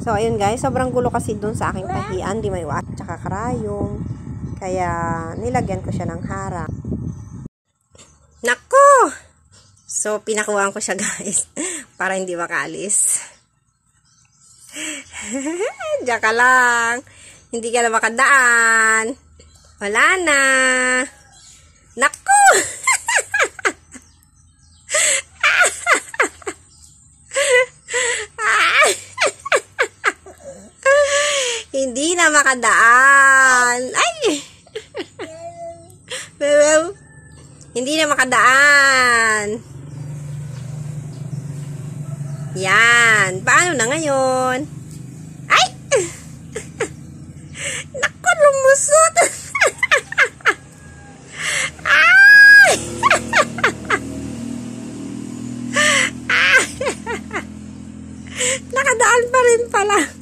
So, ayun guys, sobrang gulo kasi dun sa aking tahian, di may wat, tsaka karayong. Kaya, nilagyan ko siya ng harang. Nako! So, pinakuhaan ko siya guys, para hindi makaalis. Diyan ka lang. Hindi ka na makadaan. Wala na. Nako! Hindi na makadaan. Ay! Hindi na makadaan. Yan. Paano na ngayon? Ay! Naku, lumusot. Ay! Nakadaan pa rin pala.